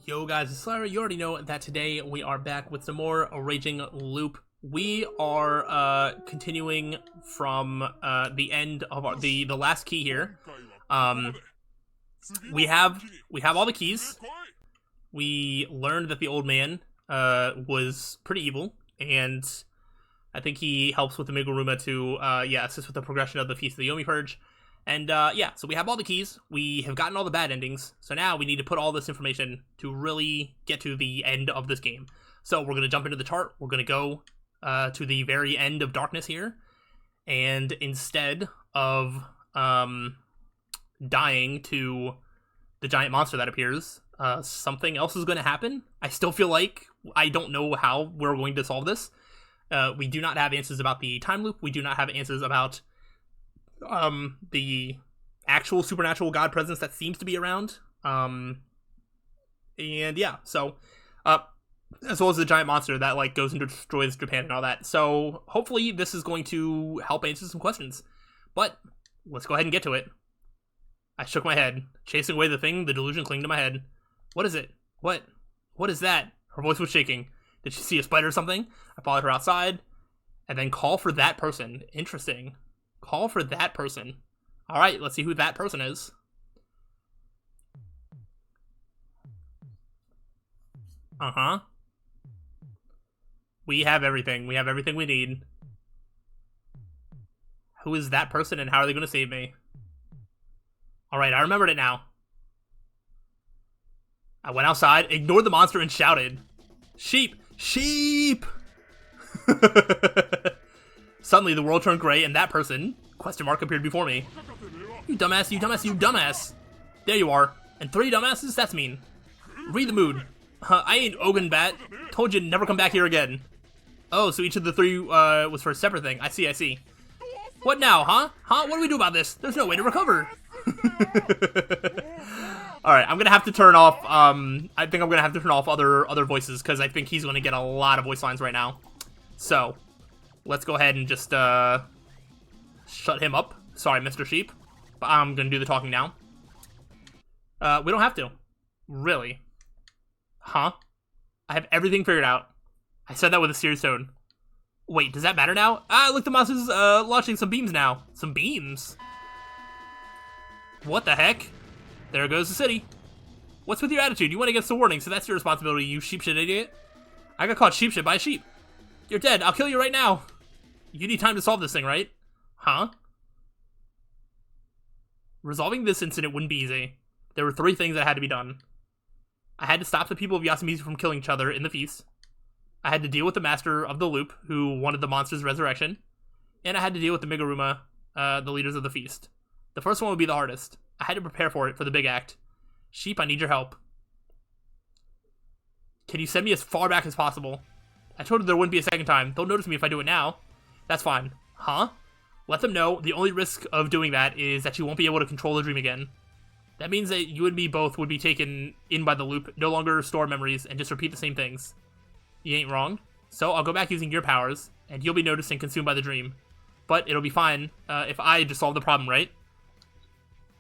Yo guys, it's slyroh. You already know that today we are back with some more Raging Loop. We are continuing from the end of the last key here. We have all the keys. We learned that the old man was pretty evil, and I think he helps with the Miguruma to assist with the progression of the Feast of the Yomi Purge. And so we have all the keys, we have gotten all the bad endings, so now we need to put all this information to really get to the end of this game. So we're going to jump into the chart, we're going to go to the very end of Darkness here, and instead of dying to the giant monster that appears, something else is going to happen. I still feel like I don't know how we're going to solve this. We do not have answers about the time loop, we do not have answers about the actual supernatural god presence that seems to be around, as well as the giant monster that like goes and destroys Japan and all that. So hopefully this is going to help answer some questions, but let's go ahead and get to it. I shook my head, chasing away the delusion clinging to my head. What is it? What is that? Her voice was shaking. Did she see a spider or something? I followed her outside and then call for that person. Interesting. Call for that person. Alright, let's see who that person is. Uh-huh. We have everything. We have everything we need. Who is that person and how are they going to save me? Alright, I remembered it now. I went outside, ignored the monster, and shouted, "Sheep! Sheep!" Suddenly, the world turned gray, and that person, question mark, appeared before me. You dumbass, you dumbass, you dumbass. There you are. And 3 dumbasses? That's mean. Read the mood. I ain't Ogun Bat. Told you to never come back here again. Oh, so each of the 3 was for a separate thing. I see. What now, huh? What do we do about this? There's no way to recover. Alright, I'm gonna have to turn off, I think I'm gonna have to turn off other voices, because I think he's gonna get a lot of voice lines right now. So, let's go ahead and just, shut him up. Sorry, Mr. Sheep. But I'm gonna do the talking now. We don't have to. Really? Huh? I have everything figured out. I said that with a serious tone. Wait, does that matter now? Ah, look, the monster's, launching some beams now. Some beams? What the heck? There goes the city. What's with your attitude? You went against the warning, so that's your responsibility, you sheepshit idiot. I got caught sheepshit by a sheep. You're dead. I'll kill you right now. You need time to solve this thing, right? Huh? Resolving this incident wouldn't be easy. There were 3 things that had to be done. I had to stop the people of Yasumizu from killing each other in the feast. I had to deal with the master of the loop, who wanted the monster's resurrection. And I had to deal with the Miguruma, the leaders of the feast. The first one would be the hardest. I had to prepare for it for the big act. Sheep, I need your help. Can you send me as far back as possible? I told her there wouldn't be a second time. They'll notice me if I do it now. That's fine. Huh? Let them know the only risk of doing that is that you won't be able to control the dream again. That means that you and me both would be taken in by the loop, no longer store memories, and just repeat the same things. You ain't wrong. So I'll go back using your powers, and you'll be noticed and consumed by the dream. But it'll be fine if I just solve the problem, right?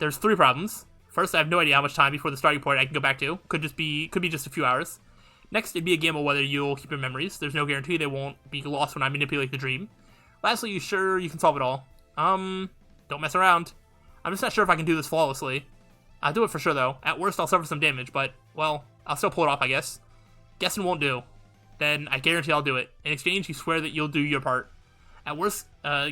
There's 3 problems. First, I have no idea how much time before the starting point I can go back to. Could be just a few hours. Next, it'd be a gamble whether you'll keep your memories. There's no guarantee they won't be lost when I manipulate the dream. Lastly, you sure you can solve it all? Don't mess around. I'm just not sure if I can do this flawlessly. I'll do it for sure, though. At worst, I'll suffer some damage, but, well, I'll still pull it off, I guess. Guessing won't do. Then I guarantee I'll do it. In exchange, you swear that you'll do your part. At worst,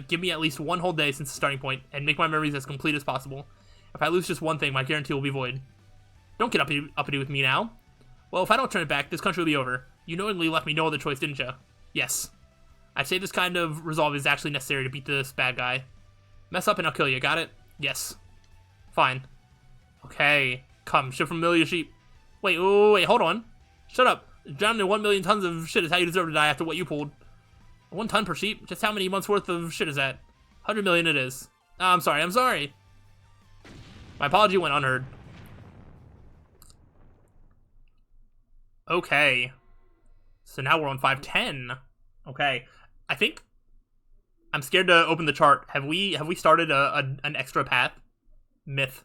give me at least 1 whole day since the starting point, and make my memories as complete as possible. If I lose just one thing, my guarantee will be void. Don't get uppity with me now. Well, if I don't turn it back, this country will be over. You knowingly left me no other choice, didn't you? Yes. I'd say this kind of resolve is actually necessary to beat this bad guy. Mess up and I'll kill you, got it? Yes. Fine. Okay. Come, ship from a million sheep. Wait, hold on. Shut up. Drowning in 1 million tons of shit is how you deserve to die after what you pulled. 1 ton per sheep? Just how many months worth of shit is that? 100 million it is. I'm sorry. My apology went unheard. Okay. So now we're on 510. Okay. I think I'm scared to open the chart. Have we started an extra path? Myth.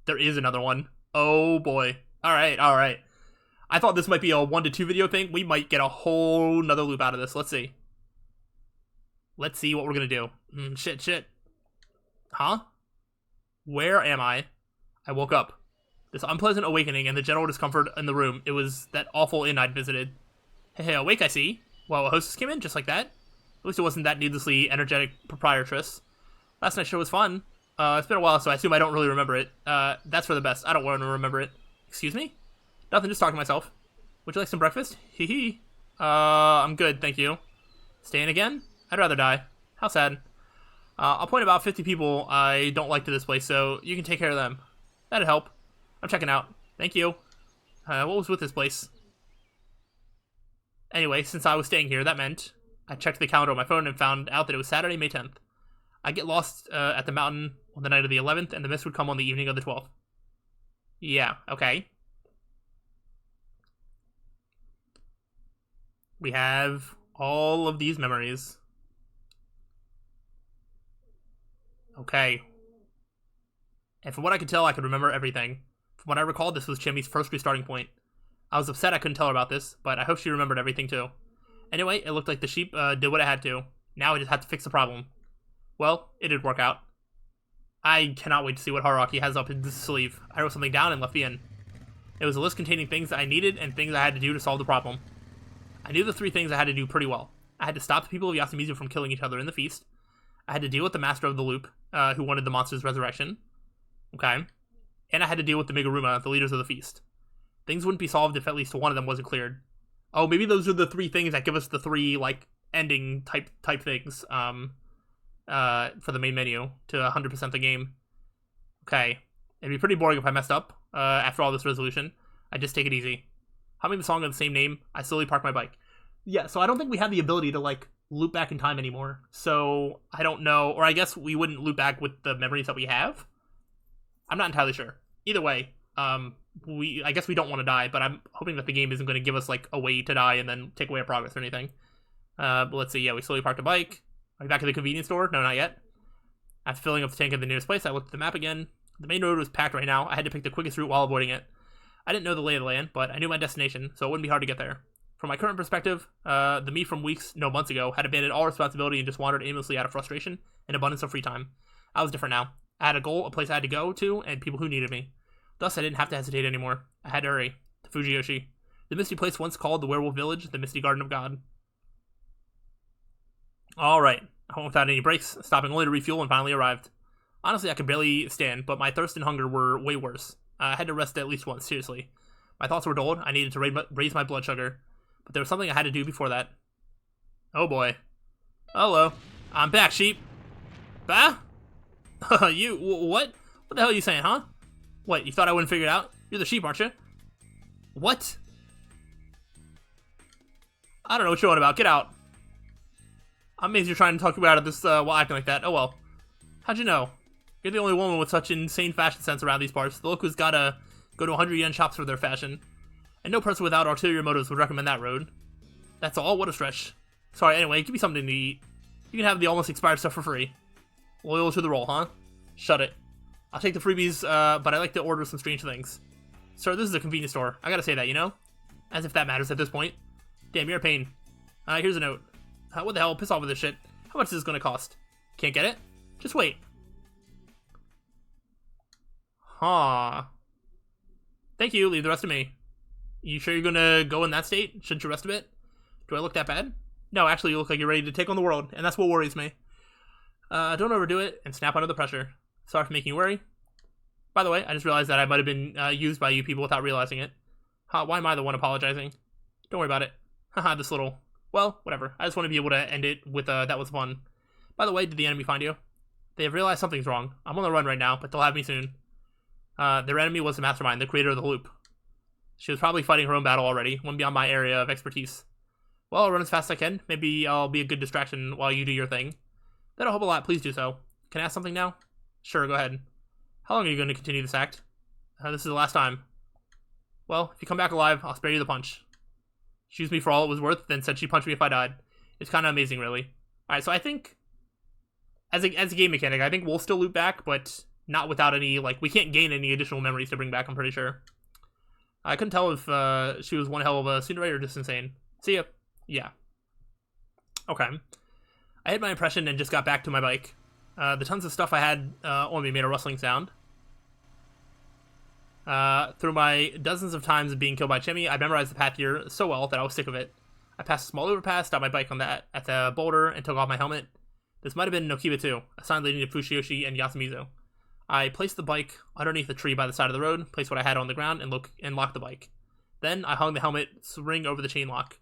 There is another one. Oh boy. Alright. I thought this might be a 1 to 2 video thing. We might get a whole nother loop out of this. Let's see. Let's see what we're gonna do. Shit. Huh? Where am I? I woke up. This unpleasant awakening and the general discomfort in the room. It was that awful inn I'd visited. Hey, awake, I see. Well, a hostess came in, just like that. At least it wasn't that needlessly energetic proprietress. Last night's show was fun. It's been a while, so I assume I don't really remember it. That's for the best. I don't want to remember it. Excuse me? Nothing, just talking to myself. Would you like some breakfast? Hee hee. I'm good, thank you. Staying again? I'd rather die. How sad. I'll point about 50 people I don't like to this place, so you can take care of them. That'd help. I'm checking out. Thank you. What was with this place? Anyway, since I was staying here, that meant I checked the calendar on my phone and found out that it was Saturday, May 10th. I'd get lost at the mountain on the night of the 11th, and the mist would come on the evening of the 12th. Yeah, okay. We have all of these memories. Okay. And from what I could tell, I could remember everything. From what I recall, this was Chimmy's first restarting point. I was upset I couldn't tell her about this, but I hope she remembered everything too. Anyway, it looked like the sheep did what it had to. Now I just had to fix the problem. Well, it did work out. I cannot wait to see what Haruaki has up his sleeve. I wrote something down and left the inn. It was a list containing things I needed and things I had to do to solve the problem. I knew the 3 things I had to do pretty well. I had to stop the people of Yasumizu from killing each other in the feast. I had to deal with the master of the loop, who wanted the monster's resurrection. Okay. And I had to deal with the Miguruma, the leaders of the feast. Things wouldn't be solved if at least one of them wasn't cleared. Oh, maybe those are the 3 things that give us the 3, like, ending type things, for the main menu to 100% the game. Okay. It'd be pretty boring if I messed up, after all this resolution. I'd just take it easy. Humming the song of the same name, I slowly park my bike. Yeah, so I don't think we have the ability to, like, loop back in time anymore. So, I don't know, or I guess we wouldn't loop back with the memories that we have? I'm not entirely sure. Either way, I guess we don't want to die, but I'm hoping that the game isn't going to give us, like, a way to die and then take away our progress or anything. But let's see, yeah, we slowly parked the bike. Are we back at the convenience store? No, not yet. After filling up the tank at the nearest place, I looked at the map again. The main road was packed right now. I had to pick the quickest route while avoiding it. I didn't know the lay of the land, but I knew my destination, so it wouldn't be hard to get there. From my current perspective, the me from months ago, had abandoned all responsibility and just wandered aimlessly out of frustration and abundance of free time. I was different now. I had a goal, a place I had to go to, and people who needed me. Thus, I didn't have to hesitate anymore. I had to hurry. To Fujiyoshi. The misty place once called the Werewolf Village, the Misty Garden of God. Alright. I went without any breaks, stopping only to refuel and finally arrived. Honestly, I could barely stand, but my thirst and hunger were way worse. I had to rest at least once, seriously. My thoughts were dulled. I needed to raise my blood sugar. But there was something I had to do before that. Oh boy. Hello. I'm back, sheep. Bah? You, what? What the hell are you saying, huh? What, you thought I wouldn't figure it out? You're the sheep, aren't you? What? I don't know what you're on about. Get out. I'm amazed you're trying to talk me out of this while acting like that. Oh well. How'd you know? You're the only woman with such insane fashion sense around these parts. The locals gotta go to 100 yen shops for their fashion. And no person without ulterior motives would recommend that road. That's all? What a stretch. Sorry, anyway, give me something to eat. You can have the almost expired stuff for free. Loyal to the role, huh? Shut it. I'll take the freebies, but I like to order some strange things. Sir, this is a convenience store. I gotta say that, you know? As if that matters at this point. Damn, you're a pain. Here's a note. What the hell? Piss off with this shit. How much is this gonna cost? Can't get it? Just wait. Huh. Thank you, leave the rest to me. You sure you're gonna go in that state? Shouldn't you rest a bit? Do I look that bad? No, actually you look like you're ready to take on the world, and that's what worries me. Don't overdo it, and snap under the pressure. Sorry for making you worry. By the way, I just realized that I might have been used by you people without realizing it. Why am I the one apologizing? Don't worry about it. Haha, this little... Well, whatever. I just want to be able to end it with that was fun. By the way, did the enemy find you? They have realized something's wrong. I'm on the run right now, but they'll have me soon. Their enemy was the mastermind, the creator of the loop. She was probably fighting her own battle already, one beyond my area of expertise. Well, I'll run as fast as I can. Maybe I'll be a good distraction while you do your thing. That'll help a lot, please do so. Can I ask something now? Sure, go ahead. How long are you going to continue this act? This is the last time. Well, if you come back alive, I'll spare you the punch. She used me for all it was worth, then said she'd punch me if I died. It's kind of amazing, really. Alright, so I think, as a game mechanic, I think we'll still loop back, but not without any, like, we can't gain any additional memories to bring back, I'm pretty sure. I couldn't tell if she was one hell of a tsundere or just insane. See ya. Yeah. Okay. I hit my impression and just got back to my bike. The tons of stuff I had on me made a rustling sound. Through my dozens of times of being killed by Chimmy, I memorized the path here so well that I was sick of it. I passed a small overpass, stopped my bike on that at the boulder, and took off my helmet. This might have been Nokiba too, a sign leading to Fushiyoshi and Yasumizu. I placed the bike underneath the tree by the side of the road, placed what I had on the ground, and locked the bike. Then I hung the helmet's ring over the chain lock.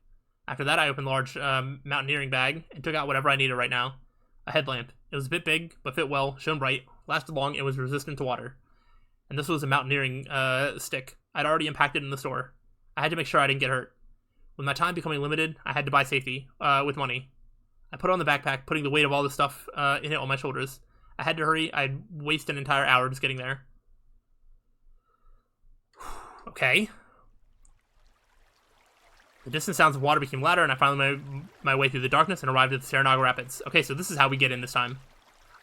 After that, I opened a large mountaineering bag and took out whatever I needed right now. A headlamp. It was a bit big, but fit well, shone bright, lasted long, and was resistant to water. And this was a mountaineering stick. I'd already unpacked it in the store. I had to make sure I didn't get hurt. With my time becoming limited, I had to buy safety, with money. I put on the backpack, putting the weight of all the stuff in it on my shoulders. I had to hurry. I'd waste an entire hour just getting there. Okay. The distant sounds of water became louder, and I finally made my way through the darkness and arrived at the Saranaga Rapids. Okay, so this is how we get in this time.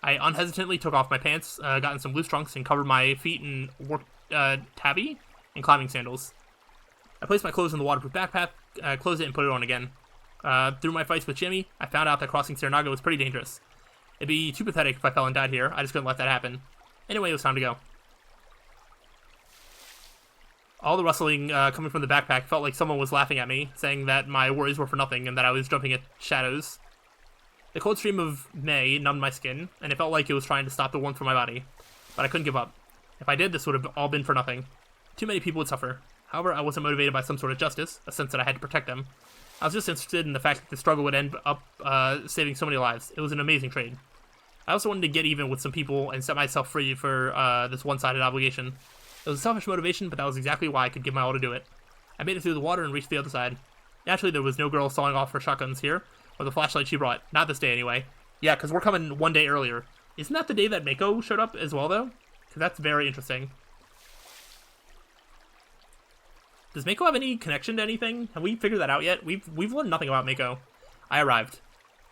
I unhesitantly took off my pants, got in some loose trunks, and covered my feet in tabi and climbing sandals. I placed my clothes in the waterproof backpack, closed it, and put it on again. Through my fights with Jimmy, I found out that crossing Saranaga was pretty dangerous. It'd be too pathetic if I fell and died here. I just couldn't let that happen. Anyway, it was time to go. All the rustling coming from the backpack felt like someone was laughing at me, saying that my worries were for nothing and that I was jumping at shadows. The cold stream of May numbed my skin, and it felt like it was trying to stop the warmth from my body. But I couldn't give up. If I did, this would have all been for nothing. Too many people would suffer. However, I wasn't motivated by some sort of justice, a sense that I had to protect them. I was just interested in the fact that the struggle would end up saving so many lives. It was an amazing trade. I also wanted to get even with some people and set myself free for this one-sided obligation. It was a selfish motivation, but that was exactly why I could give my all to do it. I made it through the water and reached the other side. Naturally, there was no girl sawing off her shotguns here, or the flashlight she brought. Not this day, anyway. Yeah, because we're coming one day earlier. Isn't that the day that Mako showed up as well, though? Because that's very interesting. Does Mako have any connection to anything? Have we figured that out yet? We've learned nothing about Mako. I arrived.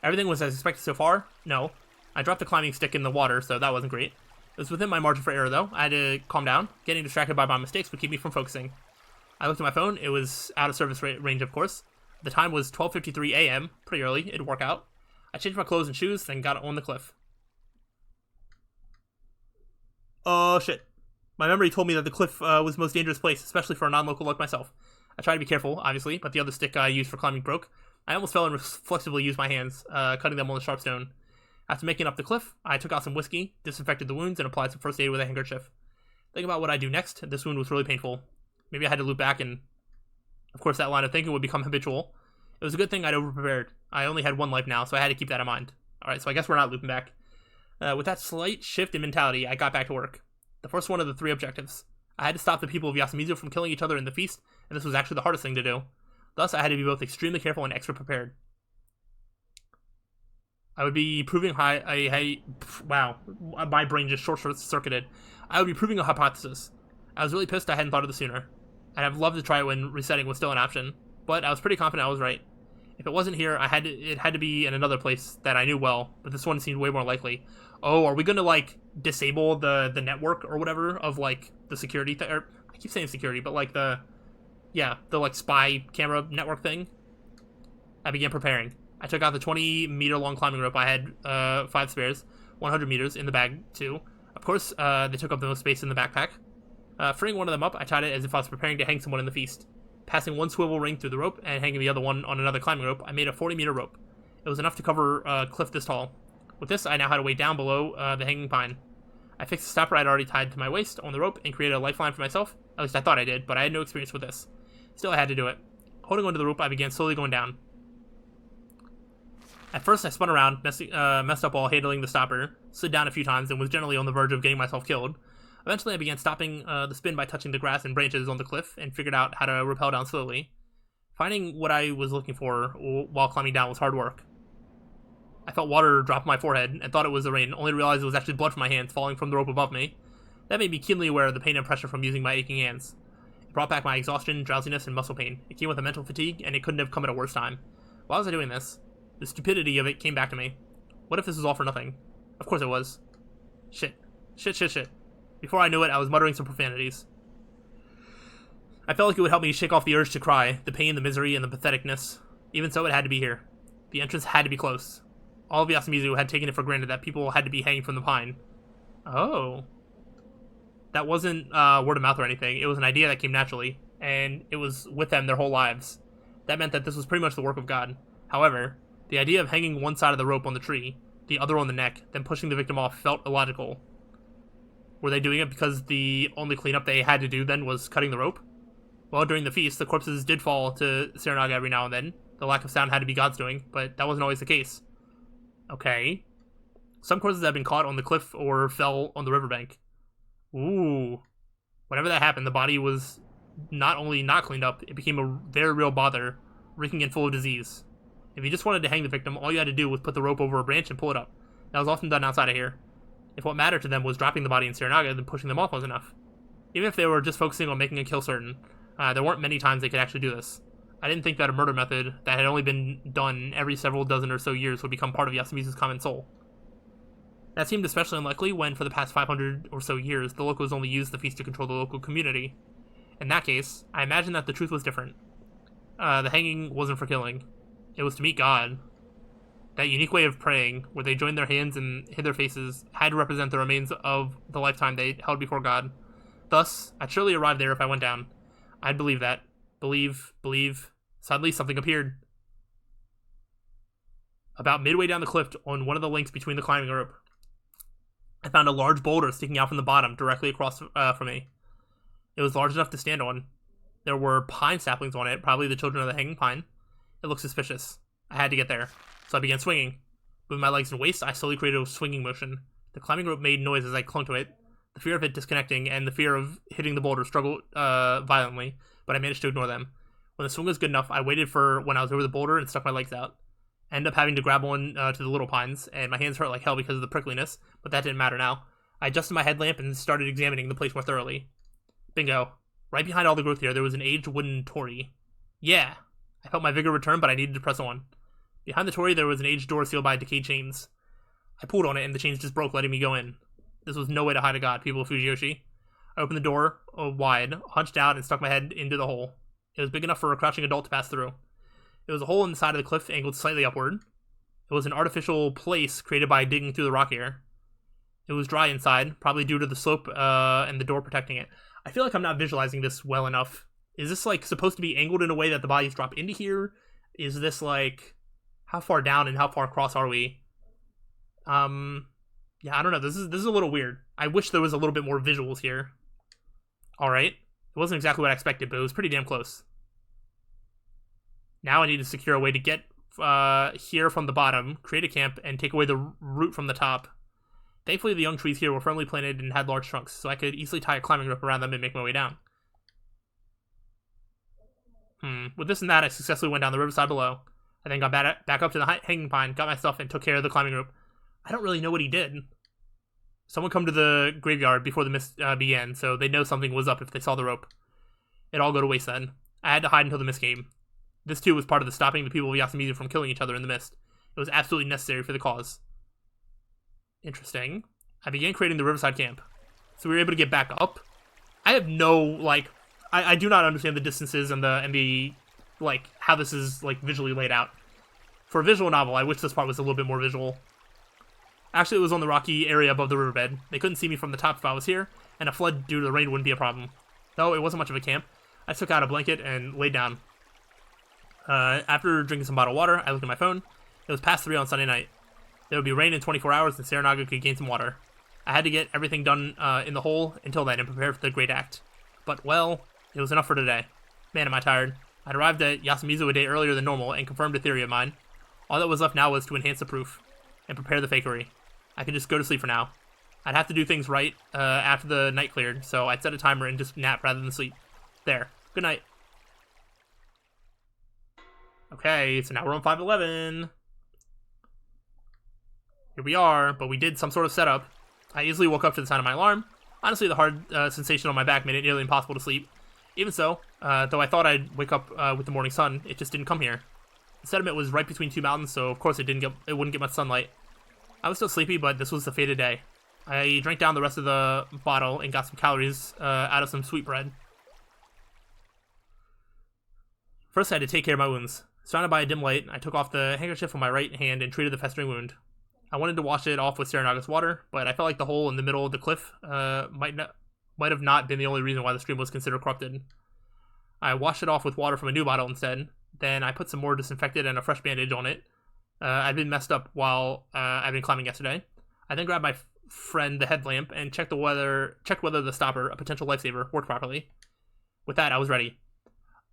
Everything was as expected so far? No. I dropped the climbing stick in the water, so that wasn't great. It was within my margin for error, though. I had to calm down. Getting distracted by my mistakes would keep me from focusing. I looked at my phone. It was out of service range, of course. The time was 12:53 a.m. Pretty early. It'd work out. I changed my clothes and shoes, then got on the cliff. Oh, shit. My memory told me that the cliff was the most dangerous place, especially for a non-local like myself. I tried to be careful, obviously, but the other stick I used for climbing broke. I almost fell and reflexively used my hands, cutting them on the sharp stone. After making up the cliff, I took out some whiskey, disinfected the wounds, and applied some first aid with a handkerchief. Thinking about what I'd do next, this wound was really painful. Maybe I had to loop back, and of course that line of thinking would become habitual. It was a good thing I'd overprepared. I only had one life now, so I had to keep that in mind. Alright, so I guess we're not looping back. With that slight shift in mentality, I got back to work. The first one of the 3 objectives. I had to stop the people of Yasumizu from killing each other in the feast, and this was actually the hardest thing to do. Thus, I had to be both extremely careful and extra prepared. I would be proving wow, my brain just short-circuited. I would be proving a hypothesis. I was really pissed I hadn't thought of this sooner. I'd have loved to try it when resetting was still an option, but I was pretty confident I was right. If it wasn't here, it had to be in another place that I knew well, but this one seemed way more likely. Oh, are we gonna, like, disable the network or whatever of, like, the security thing? I keep saying security, but, like, the like, spy camera network thing? I began preparing. I took out the 20-meter-long climbing rope. I had 5 spares, 100 meters in the bag, too. Of course, they took up the most space in the backpack. Freeing one of them up, I tied it as if I was preparing to hang someone in the feast. Passing one swivel ring through the rope and hanging the other one on another climbing rope, I made a 40-meter rope. It was enough to cover a cliff this tall. With this, I now had a way down below the hanging pine. I fixed the stopper I'd already tied to my waist on the rope and created a lifeline for myself. At least I thought I did, but I had no experience with this. Still, I had to do it. Holding onto the rope, I began slowly going down. At first, I spun around, messed up while handling the stopper, slid down a few times, and was generally on the verge of getting myself killed. Eventually, I began stopping the spin by touching the grass and branches on the cliff, and figured out how to rappel down slowly. Finding what I was looking for while climbing down was hard work. I felt water drop on my forehead, and thought it was the rain, only to realize it was actually blood from my hands falling from the rope above me. That made me keenly aware of the pain and pressure from using my aching hands. It brought back my exhaustion, drowsiness, and muscle pain. It came with a mental fatigue, and it couldn't have come at a worse time. Why was I doing this? The stupidity of it came back to me. What if this was all for nothing? Of course it was. Shit. Shit. Before I knew it, I was muttering some profanities. I felt like it would help me shake off the urge to cry, the pain, the misery, and the patheticness. Even so, it had to be here. The entrance had to be close. All of Yasumizu had taken it for granted that people had to be hanging from the pine. Oh. That wasn't word of mouth or anything. It was an idea that came naturally, and it was with them their whole lives. That meant that this was pretty much the work of God. However, the idea of hanging one side of the rope on the tree, the other on the neck, then pushing the victim off felt illogical. Were they doing it because the only cleanup they had to do then was cutting the rope? Well, during the feast, the corpses did fall to Serenaga every now and then. The lack of sound had to be God's doing, but that wasn't always the case. Okay. Some corpses had been caught on the cliff or fell on the riverbank. Ooh. Whenever that happened, the body was not only not cleaned up, it became a very real bother, reeking and full of disease. If you just wanted to hang the victim, all you had to do was put the rope over a branch and pull it up. That was often done outside of here. If what mattered to them was dropping the body in Serenaga, then pushing them off was enough. Even if they were just focusing on making a kill certain, there weren't many times they could actually do this. I didn't think that a murder method that had only been done every several dozen or so years would become part of Yasumizu's common soul. That seemed especially unlikely when, for the past 500 or so years, the locals only used the feast to control the local community. In that case, I imagine that the truth was different. The hanging wasn't for killing. It was to meet God. That unique way of praying, where they joined their hands and hid their faces, had to represent the remains of the lifetime they held before God. Thus, I'd surely arrive there if I went down. I'd believe that. Believe. Suddenly, something appeared. About midway down the cliff, on one of the links between the climbing rope, I found a large boulder sticking out from the bottom, directly across from me. It was large enough to stand on. There were pine saplings on it, probably the children of the hanging pine. It looked suspicious. I had to get there, so I began swinging. Moving my legs and waist, I slowly created a swinging motion. The climbing rope made noise as I clung to it. The fear of it disconnecting and the fear of hitting the boulder struggled violently, but I managed to ignore them. When the swing was good enough, I waited for when I was over the boulder and stuck my legs out. I ended up having to grab on to the little pines, and my hands hurt like hell because of the prickliness, but that didn't matter now. I adjusted my headlamp and started examining the place more thoroughly. Bingo. Right behind all the growth here, there was an aged wooden torii. Yeah! I felt my vigor return, but I needed to press on. Behind the torii, there was an aged door sealed by decayed chains. I pulled on it, and the chains just broke, letting me go in. This was no way to hide a god, people of Fujiyoshi. I opened the door wide, hunched out, and stuck my head into the hole. It was big enough for a crouching adult to pass through. It was a hole in the side of the cliff, angled slightly upward. It was an artificial place created by digging through the rock here. It was dry inside, probably due to the slope and the door protecting it. I feel like I'm not visualizing this well enough. Is this, like, supposed to be angled in a way that the bodies drop into here? Is this, like, how far down and how far across are we? Yeah, I don't know. This is a little weird. I wish there was a little bit more visuals here. Alright. It wasn't exactly what I expected, but it was pretty damn close. Now I need to secure a way to get here from the bottom, create a camp, and take away the root from the top. Thankfully, the young trees here were firmly planted and had large trunks, so I could easily tie a climbing rope around them and make my way down. With this and that, I successfully went down the riverside below. I then got back up to the hanging pine, got my stuff, and took care of the climbing rope. I don't really know what he did. Someone come to the graveyard before the mist began, so they'd know something was up if they saw the rope. It'd all go to waste then. I had to hide until the mist came. This too was part of the stopping the people of Yasumizu from killing each other in the mist. It was absolutely necessary for the cause. Interesting. I began creating the riverside camp. So we were able to get back up. I have no, like, I do not understand the distances and the like, how this is, like, visually laid out. For a visual novel, I wish this part was a little bit more visual. Actually, it was on the rocky area above the riverbed. They couldn't see me from the top if I was here, and a flood due to the rain wouldn't be a problem. Though it wasn't much of a camp. I took out a blanket and laid down. After drinking some bottled water, I looked at my phone. It was past 3 on Sunday night. There would be rain in 24 hours, and Serenaga could gain some water. I had to get everything done in the hole until then and prepare for the great act. But, well, it was enough for today. Man, am I tired. I'd arrived at Yasumizu a day earlier than normal and confirmed a theory of mine. All that was left now was to enhance the proof and prepare the fakery. I could just go to sleep for now. I'd have to do things right after the night cleared, so I'd set a timer and just nap rather than sleep. There. Good night. Okay, so now we're on 511. Here we are, but we did some sort of setup. I easily woke up to the sound of my alarm. Honestly, the hard sensation on my back made it nearly impossible to sleep. Even so, though I thought I'd wake up with the morning sun, it just didn't come here. The sediment was right between 2 mountains, so of course it wouldn't get much sunlight. I was still sleepy, but this was the fated day. I drank down the rest of the bottle and got some calories out of some sweet bread. First, I had to take care of my wounds. Surrounded by a dim light, I took off the handkerchief on my right hand and treated the festering wound. I wanted to wash it off with Serenaga's water, but I felt like the hole in the middle of the cliff might have not been the only reason why the stream was considered corrupted. I washed it off with water from a new bottle instead. Then I put some more disinfectant and a fresh bandage on it. I'd been messed up while I'd been climbing yesterday. I then grabbed my friend the headlamp and checked whether the stopper, a potential lifesaver, worked properly. With that, I was ready.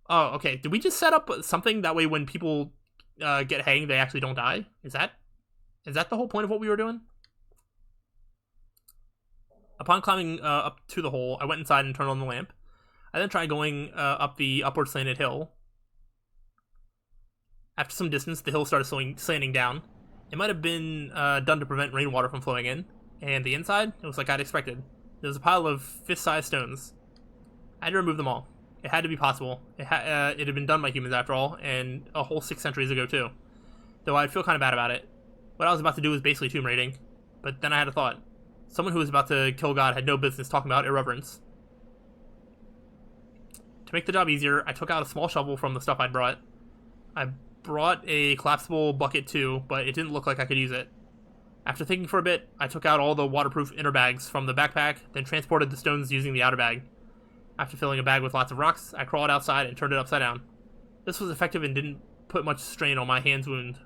Oh, okay. Did we just set up something that way when people get hanged, they actually don't die? Is that the whole point of what we were doing? Upon climbing up to the hole, I went inside and turned on the lamp. I then tried going up the upward slanted hill. After some distance, the hill started slanting down. It might have been done to prevent rainwater from flowing in. And the inside, it was like I'd expected. There was a pile of fist-sized stones. I had to remove them all. It had to be possible. It had been done by humans after all, and a whole 6 centuries ago too. Though I'd feel kind of bad about it. What I was about to do was basically tomb raiding. But then I had a thought. Someone who was about to kill God had no business talking about irreverence. To make the job easier, I took out a small shovel from the stuff I'd brought. I brought a collapsible bucket too, but it didn't look like I could use it. After thinking for a bit, I took out all the waterproof inner bags from the backpack, then transported the stones using the outer bag. After filling a bag with lots of rocks, I crawled outside and turned it upside down. This was effective and didn't put much strain on my hand's wound.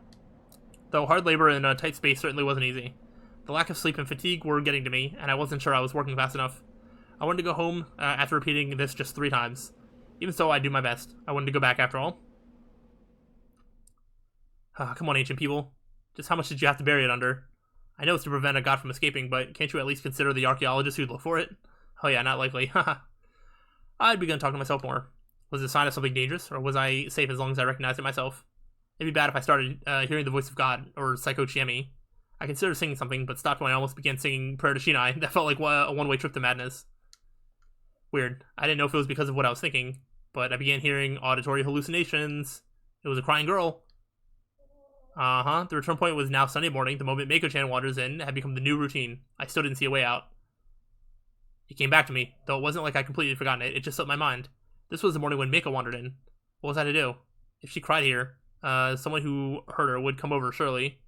Though hard labor in a tight space certainly wasn't easy. The lack of sleep and fatigue were getting to me, and I wasn't sure I was working fast enough. I wanted to go home after repeating this just 3 times. Even so, I'd do my best. I wanted to go back after all. Come on, ancient people. Just how much did you have to bury it under? I know it's to prevent a god from escaping, but can't you at least consider the archaeologists who'd look for it? Oh yeah, not likely. Haha. I'd begun talking to myself more. Was it a sign of something dangerous, or was I safe as long as I recognized it myself? It'd be bad if I started hearing the voice of God, or Psycho Chiemi. I considered singing something, but stopped when I almost began singing Prayer to Shinai. That felt like a one-way trip to madness. Weird. I didn't know if it was because of what I was thinking, but I began hearing auditory hallucinations. It was a crying girl. The return point was now Sunday morning. The moment Mako-chan wanders in had become the new routine. I still didn't see a way out. It came back to me, though it wasn't like I completely forgotten it. It just slipped my mind. This was the morning when Mako wandered in. What was I to do? If she cried here, someone who heard her would come over, surely.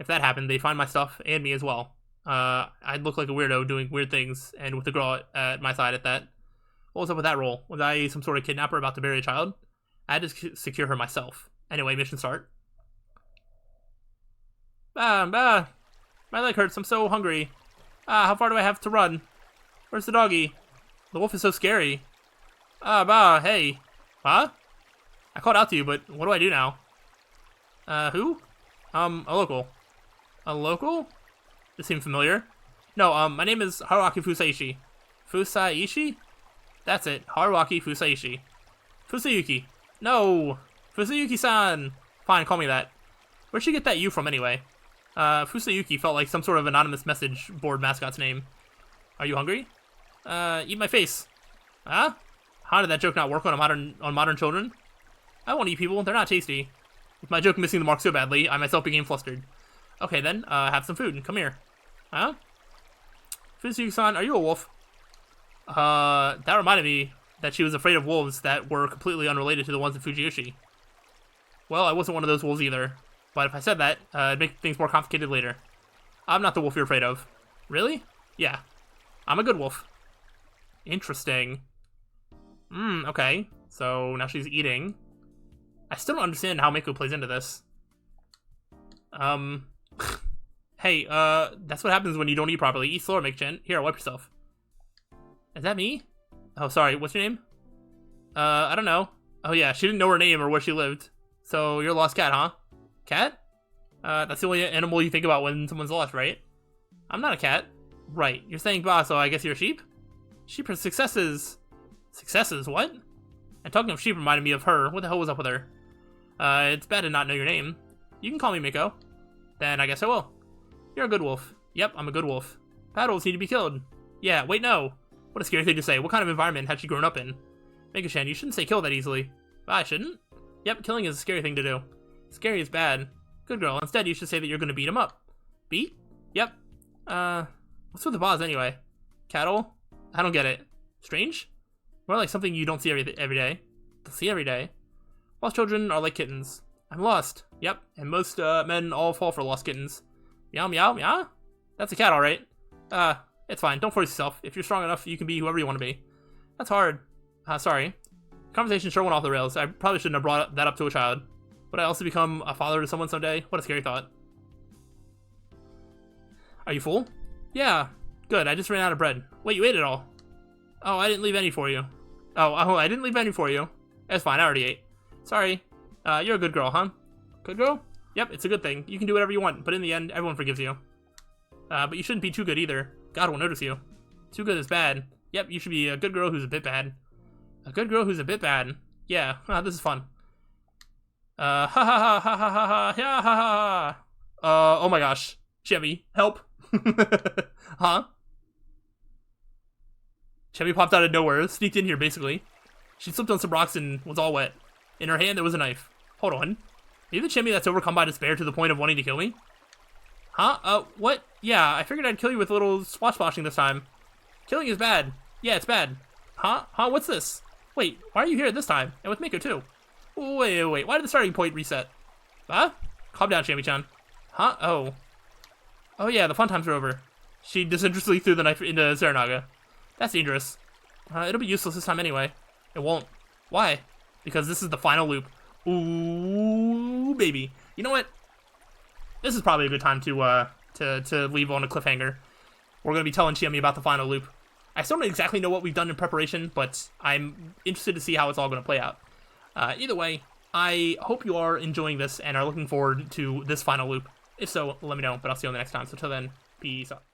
If that happened, they'd find my stuff, and me as well. I'd look like a weirdo doing weird things, and with the girl at my side at that. What was up with that role? Was I some sort of kidnapper about to bury a child? I had to secure her myself. Anyway, mission start. My leg hurts, I'm so hungry. How far do I have to run? Where's the doggy? The wolf is so scary. Hey. Huh? I called out to you, but what do I do now? Who? A local. A local? This seemed familiar. No, my name is Haruaki Fusaishi. Fusaishi? That's it, Haruaki Fusaishi. Fusayuki. No! Fusayuki-san! Fine, call me that. Where'd she get that U from anyway? Fusayuki felt like some sort of anonymous message board mascot's name. Are you hungry? Eat my face. Huh? How did that joke not work on modern children? I won't eat people, they're not tasty. With my joke missing the mark so badly, I myself became flustered. Okay then, have some food, come here. Huh? Fusayuki-san, are you a wolf? That reminded me that she was afraid of wolves that were completely unrelated to the ones in Fujiyoshi. Well, I wasn't one of those wolves either. But if I said that, it'd make things more complicated later. I'm not the wolf you're afraid of. Really? Yeah. I'm a good wolf. Interesting. Okay. So now she's eating. I still don't understand how Mako plays into this. Hey, that's what happens when you don't eat properly. Eat slower, Mako-chan. Here, wipe yourself. Is that me? Oh, sorry. What's your name? I don't know. Oh yeah, she didn't know her name or where she lived. So you're a lost cat, huh? Cat? That's the only animal you think about when someone's lost, right? I'm not a cat. Right. You're saying bah, so I guess you're a sheep? Sheep are successes. Successes? What? And talking of sheep reminded me of her. What the hell was up with her? It's bad to not know your name. You can call me Miko. Then I guess I will. You're a good wolf. Yep, I'm a good wolf. Bad wolves need to be killed. Yeah, wait, no. What a scary thing to say. What kind of environment had she grown up in? Mako-chan, you shouldn't say kill that easily. I shouldn't? Yep, killing is a scary thing to do. Scary is bad. Good girl. Instead, you should say that you're going to beat him up. Beat? Yep. What's with the boss anyway? Cattle? I don't get it. Strange? More like something you don't see every day. Don't see every day. Lost children are like kittens. I'm lost. Yep, and most men all fall for lost kittens. Meow, meow, meow? That's a cat, alright. It's fine. Don't force yourself. If you're strong enough, you can be whoever you want to be. That's hard. Sorry. Conversation sure went off the rails. I probably shouldn't have brought that up to a child. Would I also become a father to someone someday? What a scary thought. Are you full? Yeah. Good, I just ran out of bread. Wait, you ate it all. Oh, I didn't leave any for you. Oh, I didn't leave any for you. That's fine, I already ate. Sorry. You're a good girl, huh? Good girl? Yep, it's a good thing. You can do whatever you want, but in the end, everyone forgives you. But you shouldn't be too good either. God will notice you. Too good is bad. Yep, you should be a good girl who's a bit bad. A good girl who's a bit bad. Yeah, this is fun. Ha ha ha ha ha ha ha ha ha. Oh my gosh. Chevy, help. Huh? Chevy popped out of nowhere, sneaked in here basically. She slipped on some rocks and was all wet. In her hand there was a knife. Hold on. Are you the Chevy that's overcome by despair to the point of wanting to kill me? Huh? What? Yeah, I figured I'd kill you with a little swashbuckling this time. Killing is bad. Yeah, it's bad. Huh? What's this? Wait, why are you here this time? And with Mako too? Wait, why did the starting point reset? Huh? Calm down, Shammy-chan. Huh? Oh yeah, the fun times are over. She disinterestedly threw the knife into Saranaga. That's dangerous. It'll be useless this time anyway. It won't. Why? Because this is the final loop. Ooh, baby. You know what? This is probably a good time to leave on a cliffhanger. We're gonna be telling Chiemi about the final loop. I still don't exactly know what we've done in preparation, but I'm interested to see how it's all gonna play out. Either way, I hope you are enjoying this and are looking forward to this final loop. If so, let me know, but I'll see you on the next time. So till then, peace out.